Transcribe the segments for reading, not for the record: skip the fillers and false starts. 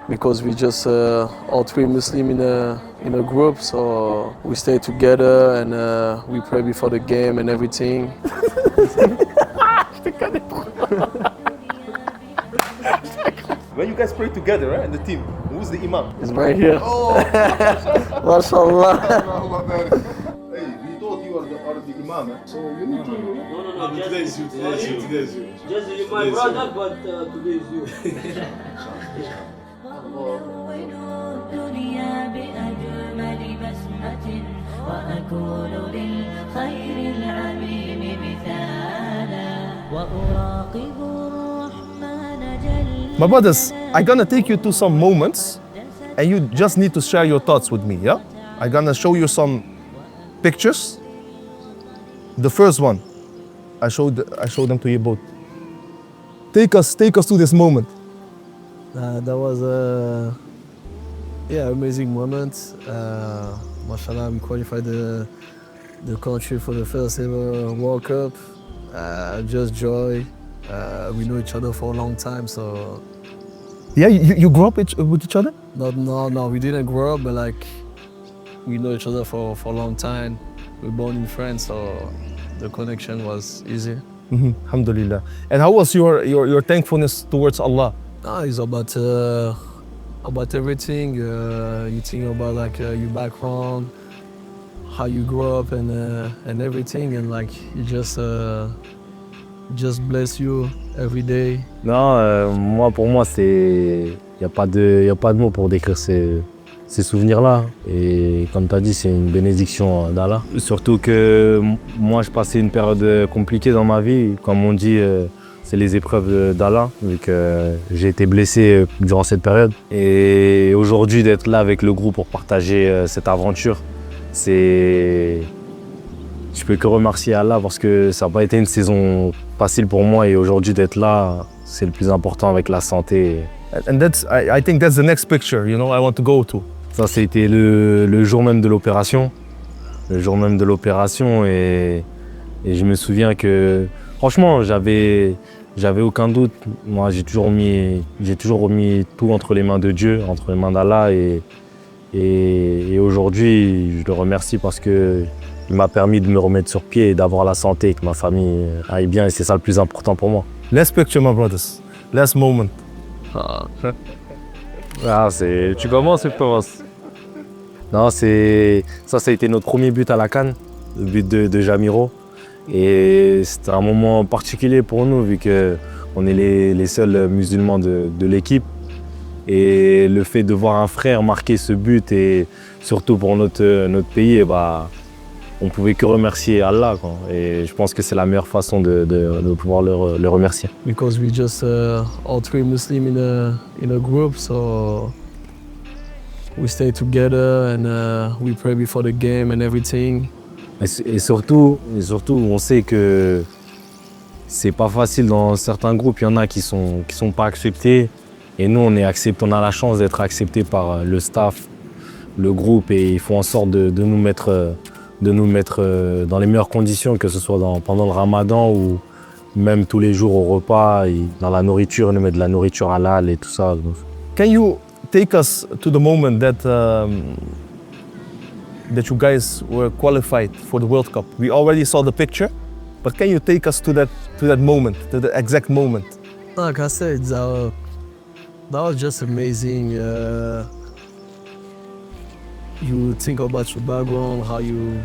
because we just all three Muslim in a group, so we stay together and we pray before the game and everything. When you guys pray together, right, in the team, who's the imam? It's right here. Oh, MashaAllah. hey, we thought you are the imam, eh? So you need to. No, today is you. Just you, my brother, but today is you. My brothers, I'm gonna take you to some moments and you just need to share your thoughts with me, yeah? I'm gonna show you some pictures. The first one, I showed them to you both. Take us to this moment. That was a amazing moment. Mashallah, we qualified the country for the first ever World Cup. Just joy. We know each other for a long time, so. Yeah, you grew up with each other? No, we didn't grow up, but like we know each other for a long time. We're born in France, so the connection was easy. Alhamdulillah. And how was your thankfulness towards Allah? It's about everything. You think about like your background, how you grew up, and everything, and like you just bless you every day. Non, pour moi, il n'y a pas de mots pour décrire ces souvenirs-là. Et comme tu as dit, c'est une bénédiction d'Allah. Surtout que moi, je passais une période compliquée dans ma vie. Comme on dit, c'est les épreuves d'Allah, vu que j'ai été blessé durant cette période. Et aujourd'hui, d'être là avec le groupe pour partager cette aventure, je peux que remercier Allah parce que ça n'a pas été une saison facile pour moi et aujourd'hui d'être là, c'est le plus important avec la santé. And I think that's the next picture, I want to go to. Ça, c'était le jour même de l'opération. Le jour même de l'opération et je me souviens que, franchement, j'avais aucun doute. Moi, j'ai toujours remis tout entre les mains de Dieu, entre les mains d'Allah et aujourd'hui, je le remercie parce que il m'a permis de me remettre sur pied et d'avoir la santé et que ma famille aille bien et c'est ça le plus important pour moi. Last picture, my brothers. Last moment. Tu commences ou je commence? Non, ça a été notre premier but à la CAN, le but de Jamiro. Et c'était un moment particulier pour nous vu qu'on est les seuls musulmans de l'équipe. Et le fait de voir un frère marquer ce but et surtout pour notre pays, on pouvait que remercier Allah, quoi. Et je pense que c'est la meilleure façon de pouvoir le remercier. Because we just all three Muslim in a group, so we stay together and we pray before the game and everything. Et surtout, on sait que c'est pas facile dans certains groupes. Il y en a qui sont pas acceptés. Et nous, on a la chance d'être acceptés par le staff, le groupe, et ils font en sorte de nous mettre dans les meilleures conditions, que ce soit pendant le ramadan ou même tous les jours au repas. Et dans la nourriture, ils nous mettent de la nourriture halal et tout ça. Can you take us to the moment that you guys were qualified for the World Cup? We already saw the picture, but can you take us to that moment, to the exact moment? Like I said, that was just amazing. You think about your background, how you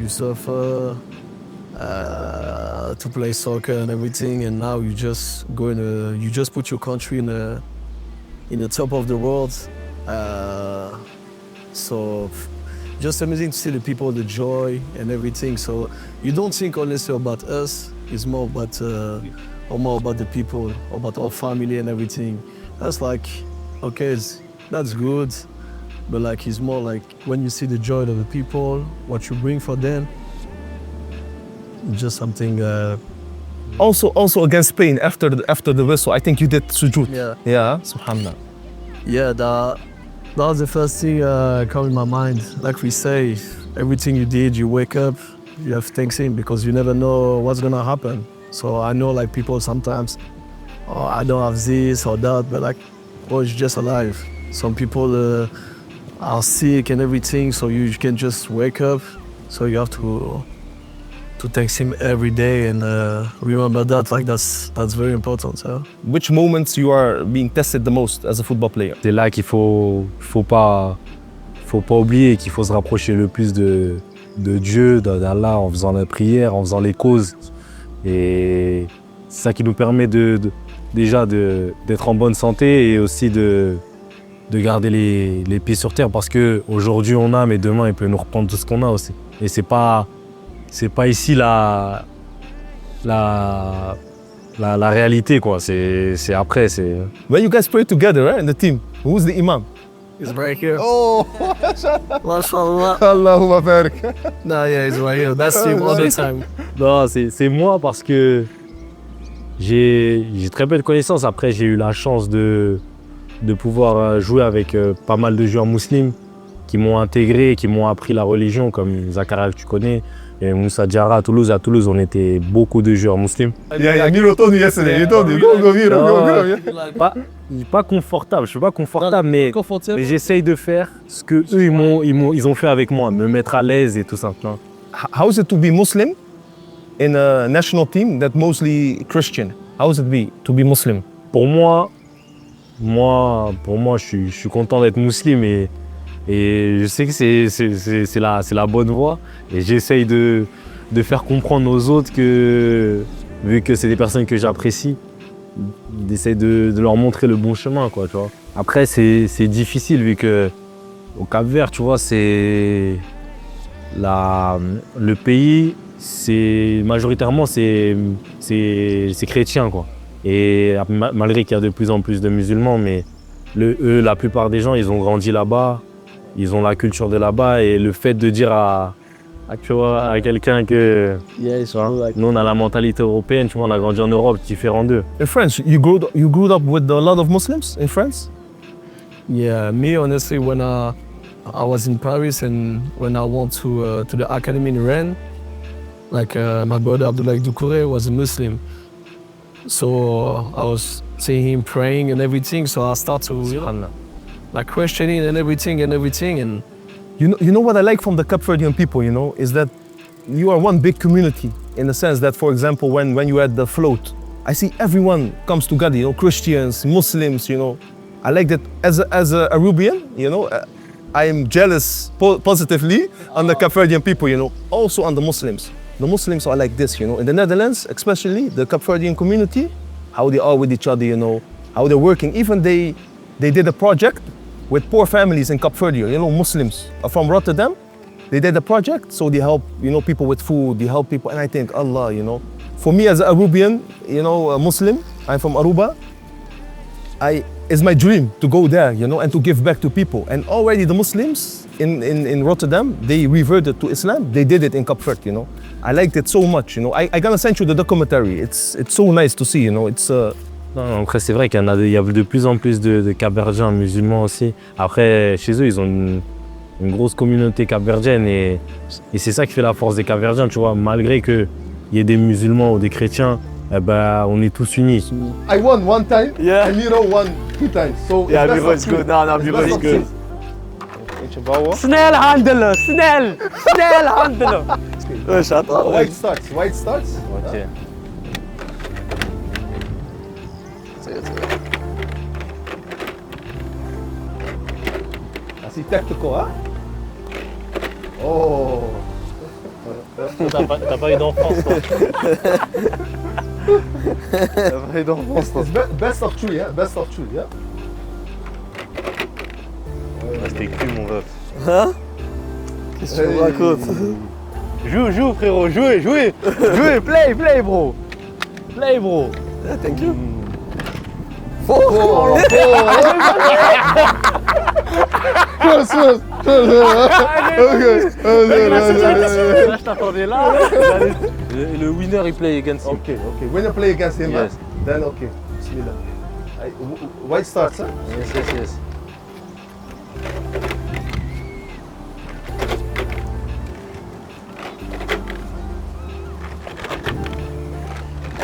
suffer to play soccer and everything, and now you just put your country in the top of the world. So just amazing to see the people, the joy and everything. So you don't think only about us; it's more about the people, about our family and everything. That's like, okay, that's good. But like it's more like when you see the joy of the people, what you bring for them, just something. Also against Spain after the whistle, I think you did sujood. Yeah, subhanallah. Yeah, that was the first thing come in my mind. Like we say, everything you did, you wake up, you have thanks in because you never know what's gonna happen. So I know like people sometimes, oh, I don't have this or that, but like, oh, it's just alive. Some people are sick and everything, so you can just wake up. So you have to text him every day and remember that. Like that's very important. Huh? Which moments you are being tested the most as a football player? C'est là qu'il faut pas oublier qu'il faut se rapprocher le plus de Dieu, d'Allah, en faisant la prière, en faisant les causes. Et c'est ça qui nous permet déjà d'être en bonne santé et aussi de garder les pieds sur terre, parce qu'aujourd'hui on a, mais demain il peut nous reprendre tout ce qu'on a aussi. Et c'est pas ici la réalité, quoi. C'est après. When you guys pray together, right, in the team, who's the imam? He's right here. Oh, MashaAllah. Allahumma barik. Nah, yeah, he's right here. That's him all the time. Non, c'est moi parce que j'ai très peu de connaissances. Après, j'ai eu la chance de pouvoir jouer avec pas mal de joueurs musulmans qui m'ont intégré, qui m'ont appris la religion, comme Zakaria que tu connais, et Moussa Diarra à Toulouse. À Toulouse, on était beaucoup de joueurs musulmans. Yeah, Miro told me yesterday. You told me, go, Miro. Pas confortable, je suis pas confortable, mais j'essaye de faire ce que eux ils ont fait avec moi, me mettre à l'aise et tout ça. Non. How is it to be Muslim in a national team that's mostly Christian? How is it to be Muslim? Pour moi, je suis content d'être musulman et je sais que c'est la bonne voie, et j'essaye de faire comprendre aux autres que, vu que c'est des personnes que j'apprécie, d'essayer de leur montrer le bon chemin, quoi, tu vois. Après, c'est difficile vu que au Cap Verde, tu vois, c'est le pays, majoritairement c'est chrétien, quoi. Et malgré qu'il y a de plus en plus de musulmans, mais la plupart des gens, ils ont grandi là-bas, ils ont la culture de là-bas, et le fait de dire à quelqu'un que nous on a la mentalité européenne, tu vois, on a grandi en Europe, différent d'eux. In France, you grew up with a lot of Muslims in France? Yeah, me honestly, when I was in Paris and when I went to the academy in Rennes, like my brother Abdoulaye Doucouré was a Muslim, so I was seeing him praying and everything. So I started to like questioning and everything, and You know what I like from the Cape Verdean people, is that you are one big community, in the sense that, for example, when you had the float, I see everyone comes together, Christians, Muslims, I like that as a Arubian, I am jealous positively on the Cape Verdean people, also on the Muslims. The Muslims are like this, in the Netherlands, especially the Cape Verdean community, how they are with each other, how they're working. Even they did a project with poor families in Cape Verde, Muslims are from Rotterdam. They did a project, so they help, people with food, they help people, and I think, Allah, For me as a Arubian, a Muslim, I'm from Aruba, it's my dream to go there, and to give back to people. And already the Muslims in Rotterdam, they reverted to Islam. They did it in Cape Verde, I liked it so much, I gonna send you the documentary. It's so nice to see, It's Non, après c'est vrai qu'il y a de plus en plus de Cap-Verdiens musulmans aussi. Après, chez eux, ils ont une grosse communauté capverdienne, et c'est ça qui fait la force des Cap-Verdiens, tu vois. Malgré qu'il y ait des musulmans ou des chrétiens, on est tous unis. I won one time, Yeah. and Miro won 2 times. So yeah, it's best Miro of is three. good. No, Miro is good. Snel handelen, snel handelen. Shut up. White starts. Ok. Assez tactical, hein? Oh. T'as pas eu d'enfance, toi. T'as pas eu d'enfance, toi. It's best of 3, yeah? Best of 3, yeah? C'était cul, mon ref. Hein? Qu'est-ce que tu me racontes? Joue, frérot, jouez, play, bro. Play, bro. Yeah, thank you. First. Là, je t'attendais là. Le winner, il play against him. Okay. When you play against him, Yes. then okay. Bismillah. White starts, huh? Yes.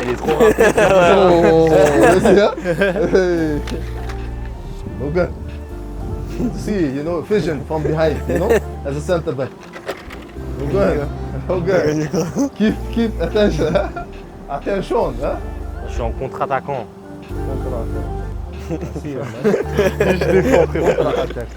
Il est trop rapide. Oh, let's see, huh? Hey. Logan. see, you know, vision from behind, you know, as a center back. Good. Okay. Keep attention. Attention, hein? Je suis en contre-attaquant. Je défends, contre-attaque.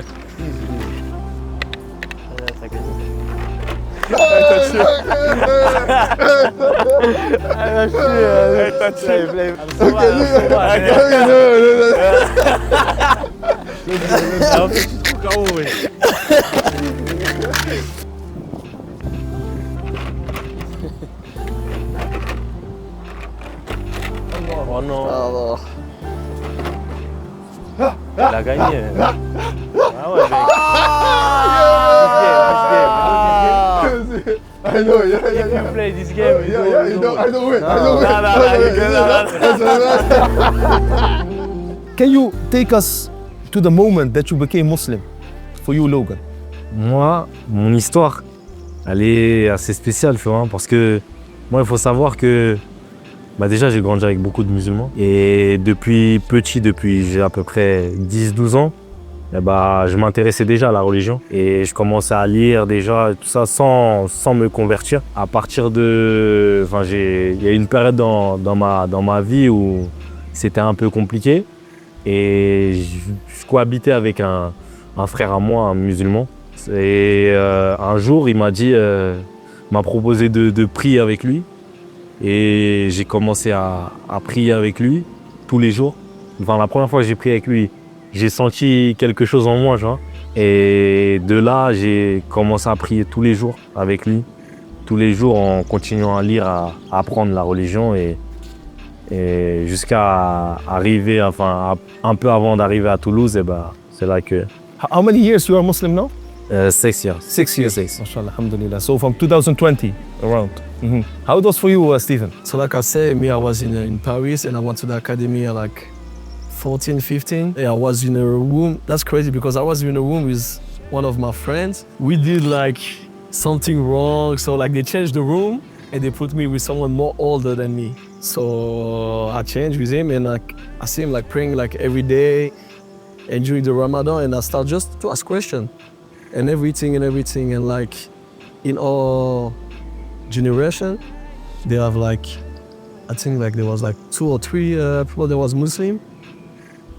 Oh non, Alors, il a gagné. Ah ouais, mec. I know, yeah. Play this game. Yeah, I don't win. Can you take us to the moment that you became Muslim? For you, Logan. Moi, mon histoire, elle est assez spéciale, tu vois, parce que moi, il faut savoir que déjà, j'ai grandi avec beaucoup de musulmans. Et depuis petit, depuis j'ai à peu près 10-12 ans, je m'intéressais déjà à la religion. Et je commençais à lire déjà, tout ça, sans me convertir. À partir de... il y a eu une période dans ma vie où c'était un peu compliqué. Et je cohabitais avec un frère à moi, un musulman. Et un jour, il m'a proposé de prier avec lui. Et j'ai commencé à prier avec lui tous les jours. Enfin, la première fois que j'ai prié avec lui, j'ai senti quelque chose en moi, genre. Et de là, j'ai commencé à prier tous les jours avec lui. Tous les jours en continuant à lire, à apprendre la religion et jusqu'à arriver, un peu avant d'arriver à Toulouse, c'est là que... How many years you are Muslim now? 6 years. 6 years. 6. MashaAllah, alhamdulillah. So from 2020 around. Mm-hmm. How it was for you, Stephen? so like I said, me, I was in Paris and I went to the academy at like 14, 15. Yeah, I was in a room. That's crazy because I was in a room with one of my friends. We did like something wrong. So like they changed the room and they put me with someone more older than me. So I changed with him and like I see him like praying like every day and during the Ramadan and I start just to ask questions and everything. And like in our generation, they have like, I think like there was like 2 or 3 people that was Muslim.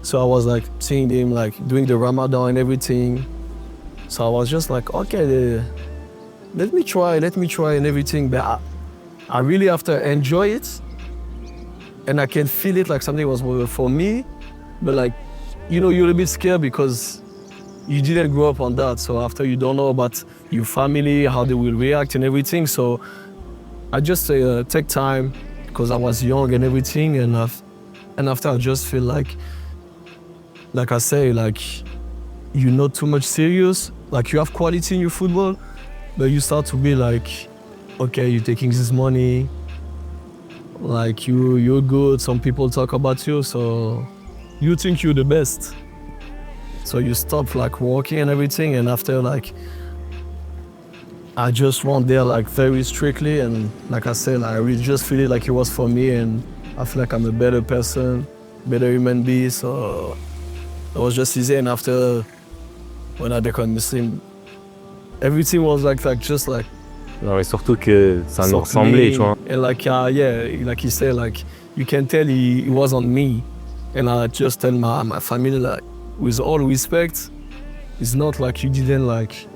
So I was like seeing them like doing the Ramadan and everything. So I was just like, okay, let me try and everything. But I really have to enjoy it. And I can feel it like something was for me. But like, you know, you're a bit scared because you didn't grow up on that. So after you don't know about your family, how they will react and everything. So I just take time because I was young and everything. And after I just feel like I say, like, you're not too much serious. Like you have quality in your football, but you start to be like, okay, you're taking this money. Like you're good. Some people talk about you, so you think you're the best. So you stop like working and everything. And after like, I just went there like very strictly. And like I said, I really just feel it like it was for me. And I feel like I'm a better person, better human being. So it was just easy. And after, when I became Muslim, everything was like just like. Non, et surtout que ça nous ressemblait, tu vois. And like, yeah, like he said, like, you can tell he was on me. And I just tell my family, like, with all respect, it's not like you didn't like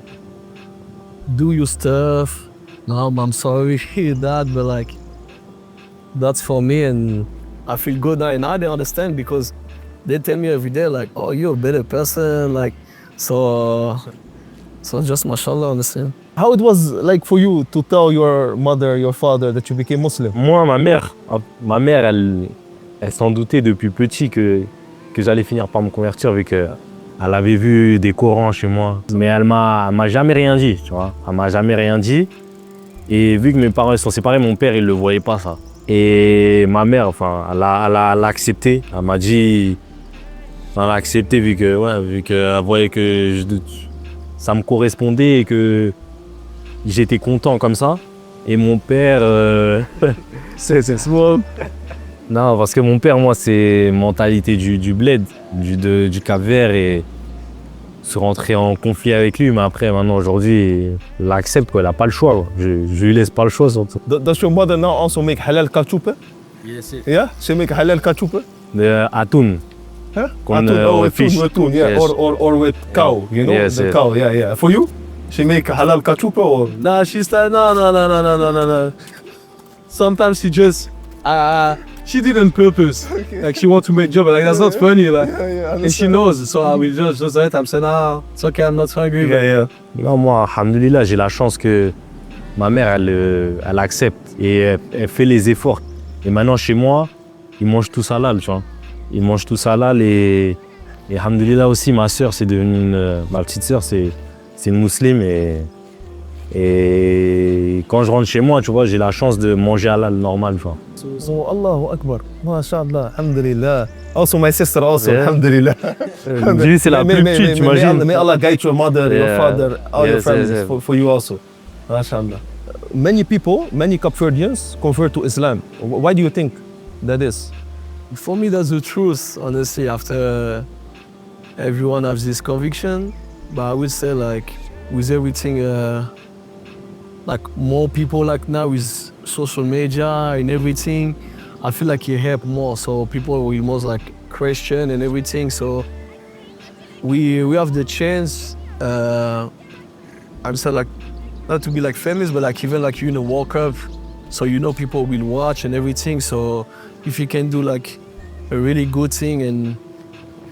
do your stuff. No, I'm sorry, that, but like, that's for me. And I feel good now. And I don't understand because they tell me every day, like, oh, you're a better person. Like, so just mashallah, understand. How it was like for you to tell your mother, your father that you became Muslim? Moi, ma mère, elle s'en doutait depuis petit que j'allais finir par me convertir vu qu'elle avait vu des Corans chez moi. Mais elle m'a jamais rien dit, tu vois. Elle m'a jamais rien dit. Et vu que mes parents sont séparés, mon père, il le voyait pas ça. Et ma mère, elle a accepté. Elle m'a dit, elle a accepté vu qu'elle voyait que ça me correspondait et que j'étais content comme ça. Et mon père, c'est small. Non, parce que mon père, moi, c'est mentalité du bled, du Cape Verde. Et se rentrer en conflit avec lui, mais après, maintenant, aujourd'hui, il l'accepte, quoi. Il n'a pas le choix, quoi. Je lui laisse pas le choix, surtout. Does your mother now also make halal ketchup? Yes, yes. Yeah, she make halal ketchup. Atun. Huh? Con, Atun, with fish. with tuna, yeah, Yes. or with cow, you know, Yes, the yes. cow, yeah. For you, she make halal ketchup or? Nah, she's like, no. Sometimes she just, she did on purpose. Like she want to make joke, but like that's not funny, like. And she knows, so I will just let I'm saying, nah, it's okay, I'm not hungry. Yeah. Non, moi, alhamdoulilah, j'ai la chance que ma mère, elle accepte et elle fait les efforts. Et maintenant, chez moi, ils mangent tous halal, tu vois. Ils mangent tous halal et alhamdoulilah aussi, ma soeur, c'est devenu ma petite soeur, c'est une musulmane et quand je rentre chez moi, tu vois, j'ai la chance de manger halal normal, tu vois. Oh, Allahu Akbar, mashallah, alhamdulillah. Also my sister also, Yeah. alhamdulillah. Lui, c'est la plus petite, tu imagines. May Allah guide your mother, your Yeah. father, all your Yes, families yes, yes. for you also. Mashallah. Many people, many Cape Verdeans convert to Islam. Why do you think that is? For me, that's the truth, honestly, after everyone has this conviction. But I would say, like, with everything, like, more people, like, now with social media and everything, I feel like it help more. So people will be more, like, Christian and everything. So we have the chance, I'm saying, like, not to be, like, famous, but, like, even, like, you in a World Cup, so you know people will watch and everything. So if you can do like a really good thing and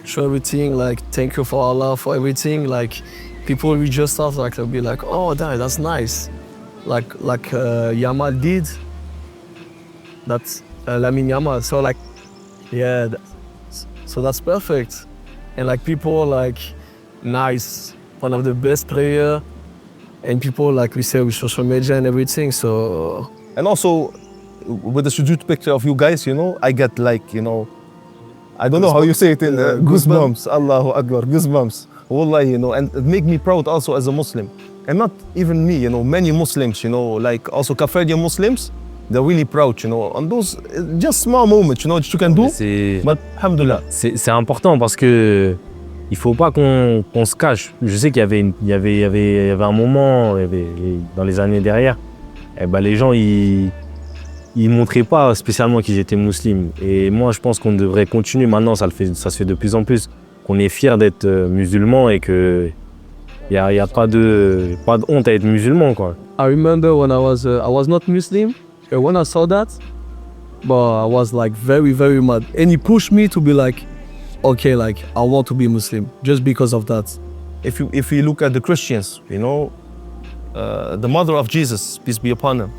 show everything, like thank you for Allah for everything, like people will just start like they'll be like, oh that's nice, like Yamal did. That's Lamine Yamal. So like yeah, so that's perfect. And like people like nice, one of the best player, and people like we say with social media and everything. So. And also, with the sujood picture of you guys, you know, I get like, you know, I don't know how you say it in goosebumps. Allahu Akbar, goosebumps. Wallahi, you know, and it make me proud also as a Muslim. And not even me, you know, many Muslims, you know, like also Cape Verdean Muslims, they're really proud, you know, on those just small moments, you know, that you can do. But alhamdulillah. C'est important parce que il faut pas qu'on se cache. Je sais qu'il y avait un moment, dans les années derrière, eh ben les gens ils montraient pas spécialement qu'ils étaient musulmans. Et moi je pense qu'on devrait continuer. Maintenant ça se fait de plus en plus. Qu'on est fier d'être musulman et que y a pas de honte à être musulman, quoi. I remember when I was not Muslim, and when I saw that, but I was like very mad, and he pushed me to be like, okay, like I want to be Muslim just because of that. If you look at the Christians, you know, the mother of Jesus, peace be upon him,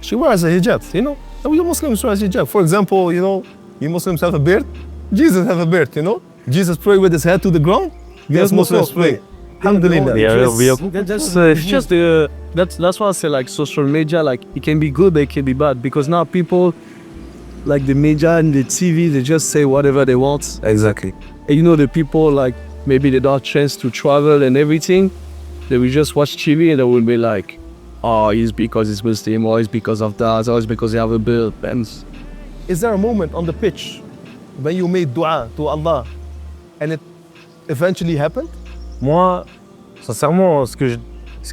she wears a hijab, you know. And we Muslims wear a hijab. For example, you know, you Muslims have a beard, Jesus have a beard, you know. Jesus pray with his head to the ground. Yes, Muslims pray. Alhamdulillah. That's why I say like social media, like it can be good, but it can be bad, because now people, like the media and the TV, they just say whatever they want. Exactly. And you know the people like maybe they don't have chance to travel and everything, they will just watch TV and they will be like, oh, it's because it's Muslim, or it's because of that, or it's because they have a beard. And Is there a moment on the pitch when you made dua to Allah and it eventually happened? Moi, sincèrement, ce que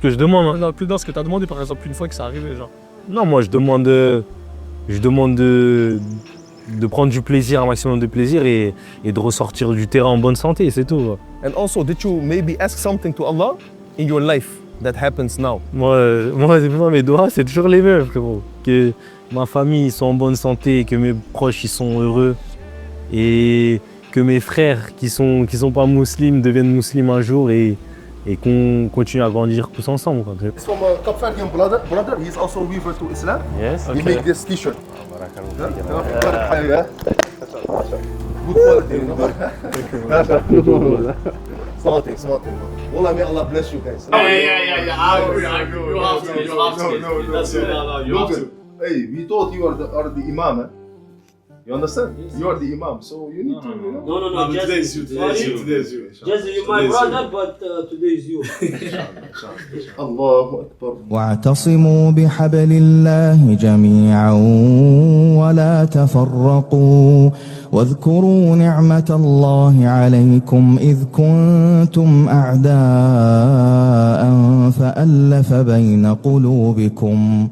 je demande, non, plus dans ce que t'as demandé par exemple une fois que ça arrivait, genre. non, moi je demande de prendre du plaisir, un maximum de plaisir et de ressortir du terrain en bonne santé, c'est tout. And also, did you maybe ask something to Allah in your life that happens now? Moi mes doigts, c'est toujours les mêmes, frérot. Que ma famille ils sont en bonne santé, que mes proches ils sont heureux et que mes frères qui sont pas musulmans deviennent musulmans un jour et qu'on continue à grandir tous ensemble, quoi. It's from a Cape Verdean brother. He's also weaver to Islam. Yes. He make this t-shirt. Good quality, you know. Smarting. Wallah, may Allah bless you guys. Yeah. I agree. You have to. No. You have to. Logan, hey, we thought you are the Imam, eh? You understand? You are the imam, so you need to, you know. No, No, just, today is you, today is you, today is you. just you, my brother, but today is you. الله أكبر. واعتصموا بحبل الله جميعا ولا تفرقوا واذكروا نعمة الله عليكم إذ كنتم أعداء فألف بين قلوبكم